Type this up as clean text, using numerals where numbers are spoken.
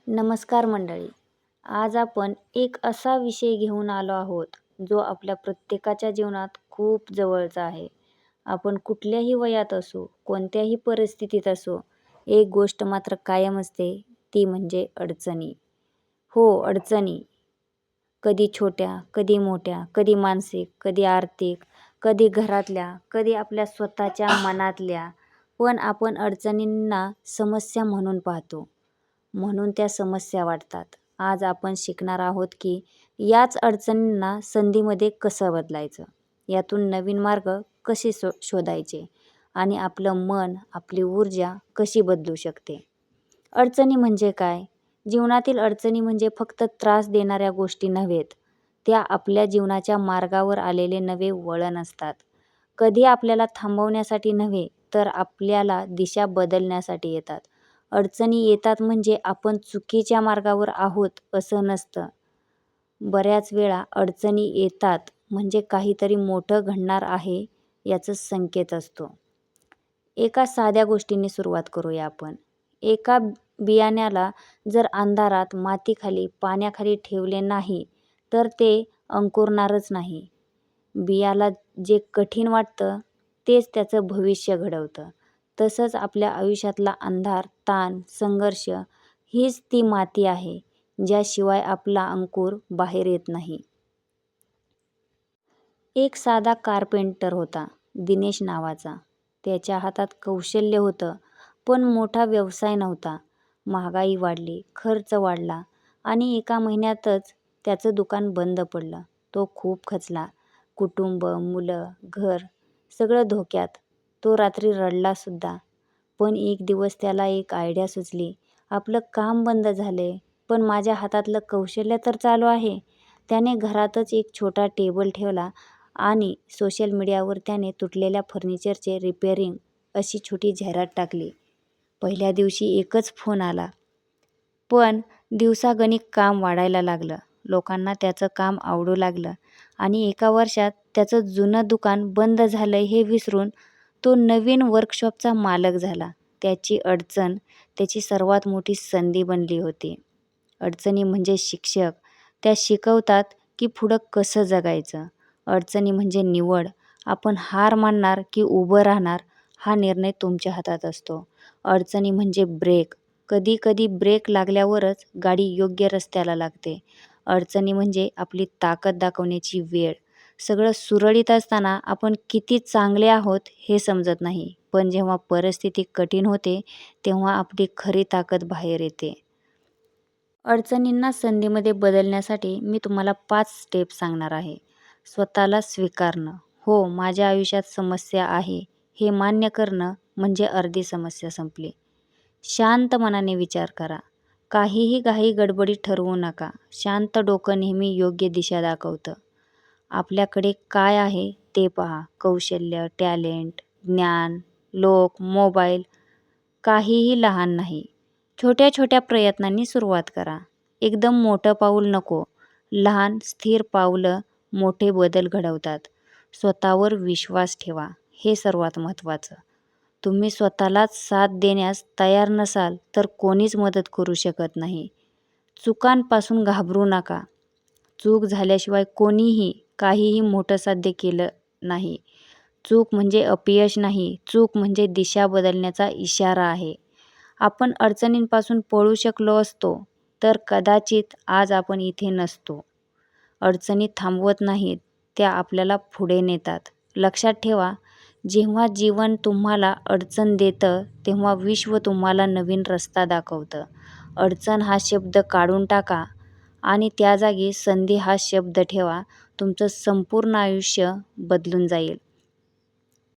नमस्कार मंडळी. आज आपण एक असा विषय घेऊन आलो आहोत जो आपल्या प्रत्येकाच्या जीवनात खूप जवळचा आहे. आपण कुठल्याही वयात असो, कोणत्याही परिस्थितीत असो, एक गोष्ट मात्र कायम असते, ती म्हणजे अडचणी. हो, अडचणी. कधी छोट्या, कधी मोठ्या, कधी मानसिक, कधी आर्थिक, कधी घरातल्या, कधी आपल्या स्वतःच्या मनातल्या. पण आपण अडचणींना समस्या म्हणून पाहतो. म्हणून त्या समस्या वाटतात. आज आपण शिकणार आहोत की याच अडचणींना संधीमध्ये कसं बदलायचं, यातून नवीन मार्ग कसे शोधायचे आणि आपलं मन, आपली ऊर्जा कशी बदलू शकते. अडचणी म्हणजे काय? जीवनातील अडचणी म्हणजे फक्त त्रास देणाऱ्या गोष्टी नव्हेत. त्या आपल्या जीवनाच्या मार्गावर आलेले नवे वळण असतात. कधी आपल्याला थांबवण्यासाठी नव्हे, तर आपल्याला दिशा बदलण्यासाठी येतात. अडचणी येतात म्हणजे आपण चुकीच्या मार्गावर आहोत असं नसतं. बऱ्याच वेळा अडचणी येतात म्हणजे काहीतरी मोठं घडणार आहे याचा संकेत असतो. एका साध्या गोष्टीने सुरुवात करूया आपण. एका बियाण्याला जर अंधारात, मातीखाली, पाण्याखाली ठेवले नाही, तर ते अंकुरणारच नाही. बियाला जे कठीण वाटतं तेच त्याचं भविष्य घडवतं. तसंच आपल्या आयुष्यातला अंधार, ताण, संघर्ष हीच ती माती आहे, ज्याशिवाय आपला अंकुर बाहेर येत नाही. एक साधा कारपेंटर होता, दिनेश नावाचा. त्याच्या हातात कौशल्य होतं, पण मोठा व्यवसाय नव्हता. महागाई वाढली, खर्च वाढला आणि एका महिन्यातच त्याचं दुकान बंद पडलं. तो खूप खचला. कुटुंब, मुलं, घर सगळं धोक्यात. तो रात्री रडलासुद्धा. पण एक दिवस त्याला एक आयडिया सुचली. आपलं काम बंद झाले, पण माझ्या हातातलं कौशल्य तर चालू आहे. त्याने घरातच एक छोटा टेबल ठेवला आणि सोशल मीडियावर त्याने तुटलेल्या फर्निचरचे रिपेअरिंग अशी छोटी जाहिरात टाकली. पहिल्या दिवशी एकच फोन आला, पण दिवसागणिक काम वाढायला लागलं. लोकांना त्याचं काम आवडू लागलं आणि एका वर्षात त्याचं जुनं दुकान बंद झालं हे विसरून तो नवीन वर्कशॉपचा मालक झाला. त्याची अडचण त्याची सर्वात मोठी संधी बनली होती. अडचणी म्हणजे शिक्षक. त्या शिकवतात की पुढं कसं जगायचं. अडचणी म्हणजे निवड. आपण हार मानणार की उभं राहणार हा निर्णय तुमच्या हातात असतो. अडचणी म्हणजे ब्रेक. कधी कधी ब्रेक लागल्यावरच गाडी योग्य रस्त्याला लागते. अडचणी म्हणजे आपली ताकद दाखवण्याची वेळ. सगळं सुरळीत असताना आपण किती चांगले आहोत हे समजत नाही, पण जेव्हा परिस्थिती कठीण होते तेव्हा आपली खरी ताकद बाहेर येते. अडचणींना संधीमध्ये बदलण्यासाठी मी तुम्हाला 5 स्टेप्स सांगणार आहे. स्वतःला स्वीकारणं. हो, माझ्या आयुष्यात समस्या आहे हे मान्य करणं म्हणजे अर्धी समस्या संपली. शांत मनाने विचार करा. काहीही घाई गडबडीत ठरवू नका. शांत डोकं नेहमी योग्य दिशा दाखवतं. आपल्याकडे काय आहे ते पहा. कौशल्य, टॅलेंट, ज्ञान, लोक, मोबाईल काहीही लहान नाही. छोट्या छोट्या प्रयत्नांनी सुरुवात करा. एकदम मोठं पाऊल नको. लहान, स्थिर पावलं मोठे बदल घडवतात. स्वतःवर विश्वास ठेवा. हे सर्वात महत्त्वाचं. तुम्ही स्वतःलाच साथ देण्यास तयार नसाल तर कोणीच मदत करू शकत नाही. चुकांपासून घाबरू नका. चूक झाल्याशिवाय कोणीही काहीही मोठं साध्य केलं नाही. चूक म्हणजे अपयश नाही. चूक म्हणजे दिशा बदलण्याचा इशारा आहे. आपण अडचणींपासून पळू शकलो असतो तर कदाचित आज आपण इथे नसतो. अडचणी थांबवत नाहीत, त्या आपल्याला पुढे नेतात. लक्षात ठेवा, जेव्हा जीवन तुम्हाला अडचण देतं तेव्हा विश्व तुम्हाला नवीन रस्ता दाखवतं. अडचण हा शब्द काढून टाका आणि त्या जागी संधी हा शब्द ठेवा. तुमचं संपूर्ण आयुष्य बदलून जाईल.